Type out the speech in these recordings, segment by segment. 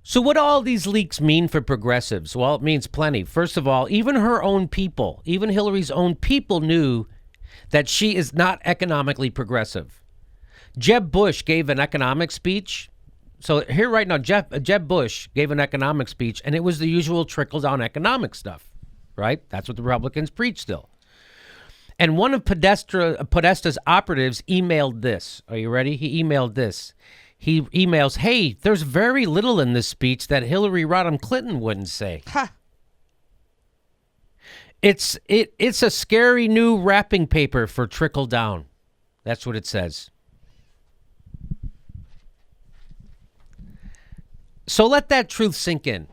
So what do all these leaks mean for progressives? Well, it means plenty. First of all, even her own people, even Hillary's own people knew that she is not economically progressive. Jeb Bush gave an economic speech. So here right now, Jeb Bush gave an economic speech, and it was the usual trickle-down economic stuff, right? That's what the Republicans preach still. And one of Podesta's operatives emailed this. Are you ready? He emailed this. He emails, hey, there's very little in this speech that Hillary Rodham Clinton wouldn't say. Ha! It's a scary new wrapping paper for trickle down. That's what it says. So let that truth sink in.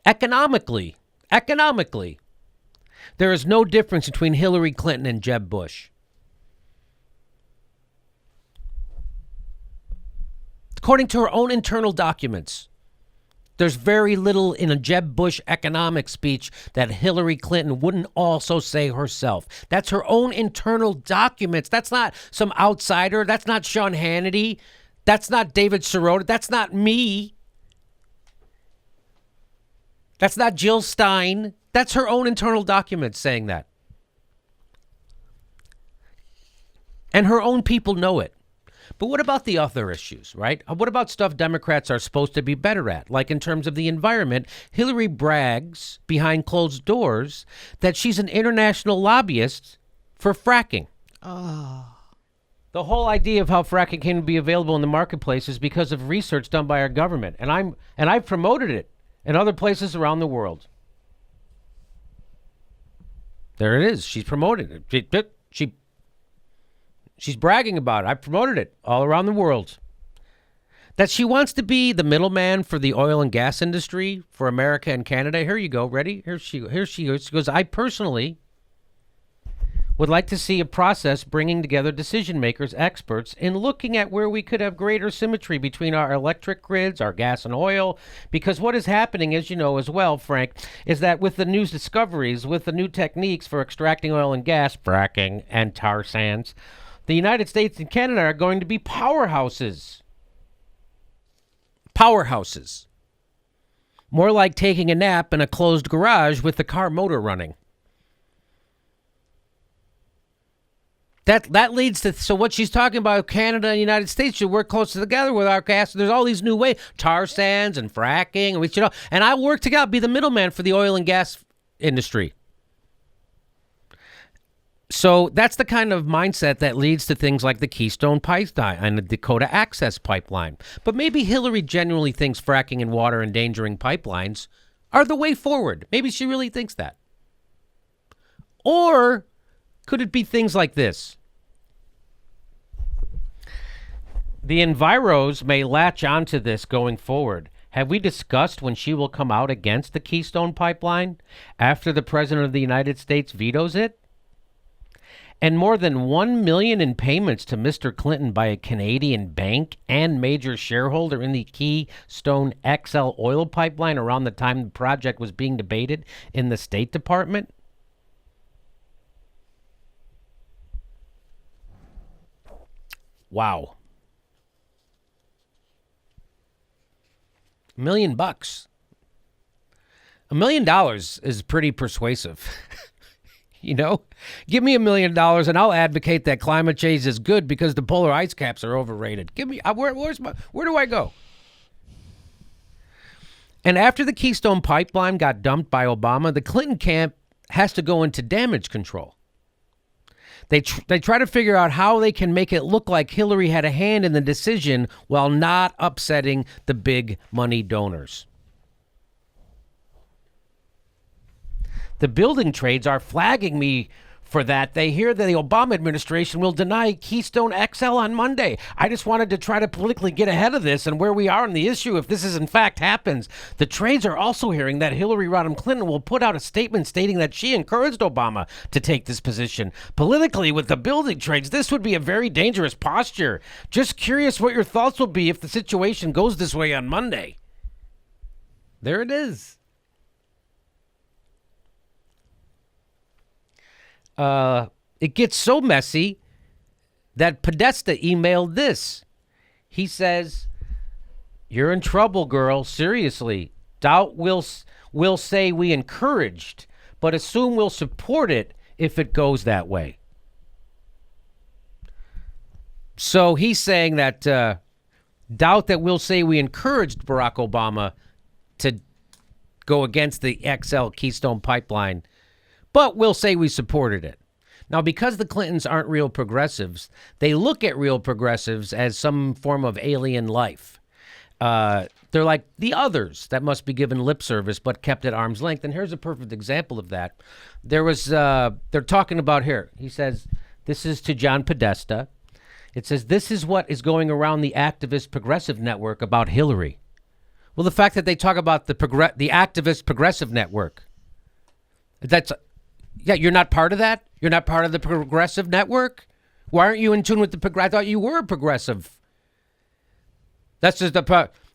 Economically, there is no difference between Hillary Clinton and Jeb Bush. According to her own internal documents, there's very little in a Jeb Bush economic speech that Hillary Clinton wouldn't also say herself. That's her own internal documents. That's not some outsider. That's not Sean Hannity. That's not David Sirota. That's not me. That's not Jill Stein. That's her own internal documents saying that. And her own people know it. But what about the other issues, right? What about stuff Democrats are supposed to be better at? Like in terms of the environment, Hillary brags behind closed doors that she's an international lobbyist for fracking. Oh. The whole idea of how fracking came to be available in the marketplace is because of research done by our government. And I've promoted it in other places around the world. There it is. She's promoted it. She's bragging about it. I promoted it all around the world. That she wants to be the middleman for the oil and gas industry for America and Canada. Here you go. Ready? Here she goes. She goes, I personally would like to see a process bringing together decision makers, experts, in looking at where we could have greater symmetry between our electric grids, our gas and oil. Because what is happening, as you know as well, Frank, is that with the new discoveries, with the new techniques for extracting oil and gas, fracking and tar sands, the United States and Canada are going to be powerhouses. Powerhouses. More like taking a nap in a closed garage with the car motor running. That leads to, so what she's talking about, Canada and the United States should work closer together with our gas. There's all these new ways, tar sands and fracking, and we should all, and I work together, be the middleman for the oil and gas industry. So that's the kind of mindset that leads to things like the Keystone Pipeline and the Dakota Access Pipeline. But maybe Hillary genuinely thinks fracking and water endangering pipelines are the way forward. Maybe she really thinks that. Or could it be things like this? The enviros may latch onto this going forward. Have we discussed when she will come out against the Keystone Pipeline after the President of the United States vetoes it? And more than $1 million in payments to Mr. Clinton by a Canadian bank and major shareholder in the Keystone XL oil pipeline around the time the project was being debated in the State Department? Wow. $1 million. $1 million is pretty persuasive. You know, give me $1 million and I'll advocate that climate change is good because the polar ice caps are overrated. Give me, where do I go? And after the Keystone Pipeline got dumped by Obama, the Clinton camp has to go into damage control. They try to figure out how they can make it look like Hillary had a hand in the decision while not upsetting the big money donors. The building trades are flagging me for that. They hear that the Obama administration will deny Keystone XL on Monday. I just wanted to try to politically get ahead of this and where we are on the issue if this is in fact happens. The trades are also hearing that Hillary Rodham Clinton will put out a statement stating that she encouraged Obama to take this position. Politically, with the building trades, this would be a very dangerous posture. Just curious what your thoughts will be if the situation goes this way on Monday. There it is. It gets so messy that Podesta emailed this. He says, You're in trouble, girl. Seriously. Doubt will say we encouraged, but assume we'll support it if it goes that way. So he's saying that doubt that we'll say we encouraged Barack Obama to go against the XL Keystone Pipeline, but we'll say we supported it. Now, because the Clintons aren't real progressives, they look at real progressives as some form of alien life. They're like the others that must be given lip service but kept at arm's length. And here's a perfect example of that. They're talking about here. He says, this is to John Podesta. It says, this is what is going around the activist progressive network about Hillary. Well, the fact that they talk about the activist progressive network, you're not part of that? You're not part of the progressive network? Why aren't you in tune with the progressive? I thought you were a progressive. That's just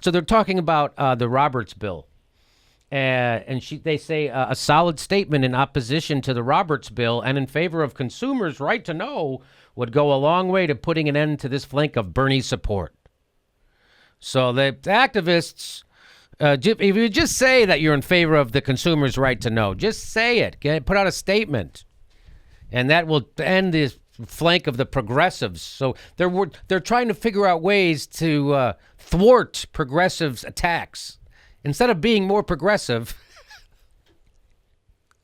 so they're talking about the Roberts bill. And they say a solid statement in opposition to the Roberts bill and in favor of consumers' right to know would go a long way to putting an end to this flank of Bernie's support. So the activists, if you just say that you're in favor of the consumer's right to know, just say it. Put out a statement. And that will end this flank of the progressives. So they're trying to figure out ways to thwart progressives' attacks instead of being more progressive.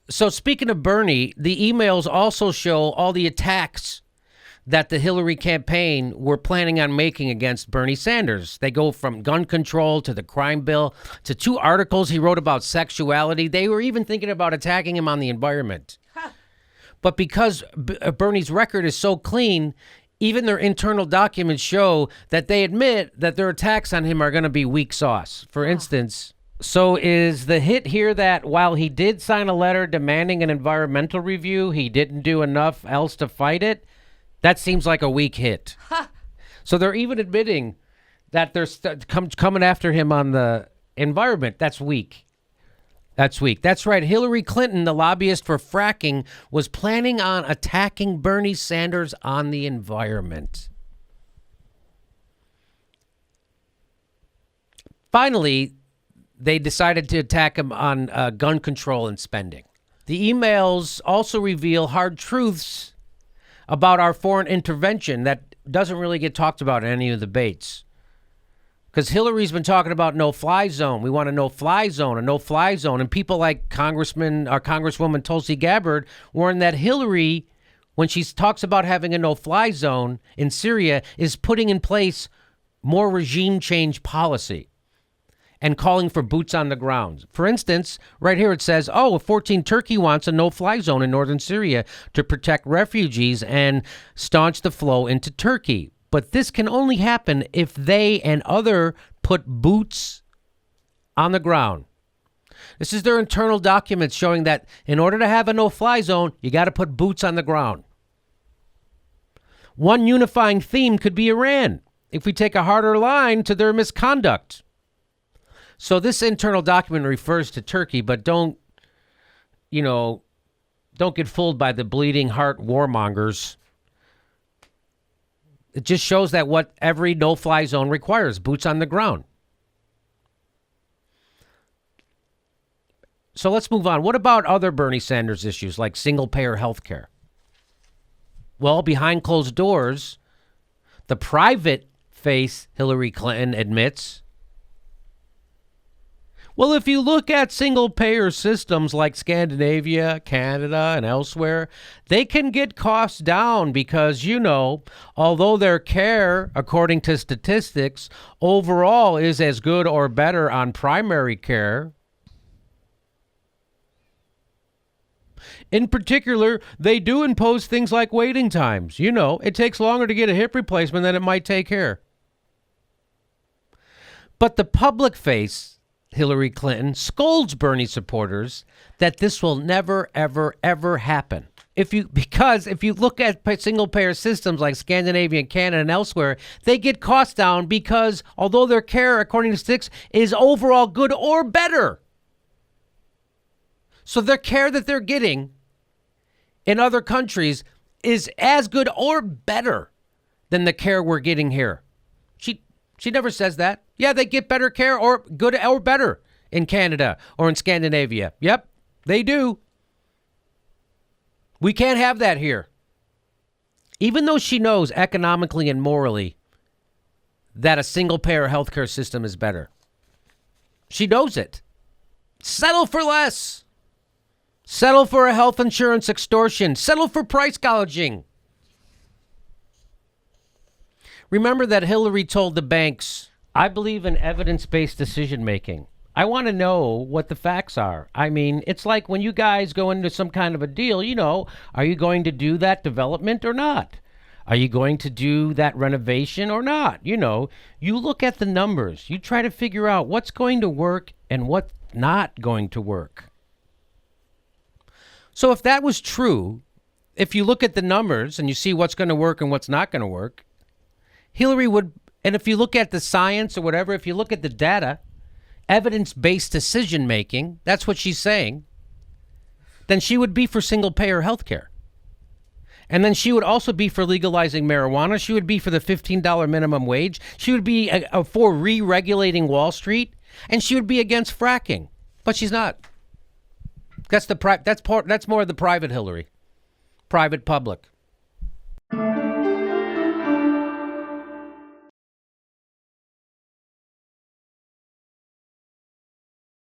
So speaking of Bernie, the emails also show all the attacks that the Hillary campaign were planning on making against Bernie Sanders. They go from gun control to the crime bill to 2 articles he wrote about sexuality. They were even thinking about attacking him on the environment. But because Bernie's record is so clean, even their internal documents show that they admit that their attacks on him are going to be weak sauce. For instance, so is the hit here that while he did sign a letter demanding an environmental review, he didn't do enough else to fight it? That seems like a weak hit. So they're even admitting that they're coming after him on the environment. That's weak. That's weak. That's right. Hillary Clinton, the lobbyist for fracking, was planning on attacking Bernie Sanders on the environment. Finally, they decided to attack him on gun control and spending. The emails also reveal hard truths about our foreign intervention that doesn't really get talked about in any of the debates. Because Hillary's been talking about no-fly zone. We want a no-fly zone, a no-fly zone. And people like Congresswoman Tulsi Gabbard warn that Hillary, when she talks about having a no-fly zone in Syria, is putting in place more regime change policy and calling for boots on the ground. For instance, right here it says, if 14 Turkey wants a no-fly zone in northern Syria to protect refugees and staunch the flow into Turkey. But this can only happen if they and other put boots on the ground. This is their internal documents showing that in order to have a no-fly zone, you got to put boots on the ground. One unifying theme could be Iran, if we take a harder line to their misconduct. So this internal document refers to Turkey, but don't get fooled by the bleeding heart warmongers. It just shows that what every no-fly zone requires, boots on the ground. So let's move on. What about other Bernie Sanders issues like single-payer health care? Well, behind closed doors, the private face Hillary Clinton admits, well, if you look at single-payer systems like Scandinavia, Canada, and elsewhere, they can get costs down because, although their care, according to statistics, overall is as good or better on primary care, in particular, they do impose things like waiting times. It takes longer to get a hip replacement than it might take here. But the public face, Hillary Clinton, scolds Bernie supporters that this will never, ever, ever happen. Because if you look at single-payer systems like Scandinavia, Canada, and elsewhere, they get costs down because although their care, according to statistics, is overall good or better. So their care that they're getting in other countries is as good or better than the care we're getting here. She never says that. Yeah, they get better care or good or better in Canada or in Scandinavia. Yep, they do. We can't have that here. Even though she knows economically and morally that a single-payer healthcare system is better. She knows it. Settle for less. Settle for a health insurance extortion. Settle for price gouging. Remember that Hillary told the banks, I believe in evidence-based decision-making. I want to know what the facts are. I mean, it's like when you guys go into some kind of a deal, are you going to do that development or not? Are you going to do that renovation or not? You look at the numbers. You try to figure out what's going to work and what's not going to work. So if that was true, if you look at the numbers and you see what's going to work and what's not going to work, Hillary would, and if you look at the science or whatever, if you look at the data, evidence-based decision-making, that's what she's saying, then she would be for single-payer health care. And then she would also be for legalizing marijuana. She would be for the $15 minimum wage. She would be for re-regulating Wall Street. And she would be against fracking. But she's not. That's more of the private Hillary. Private public.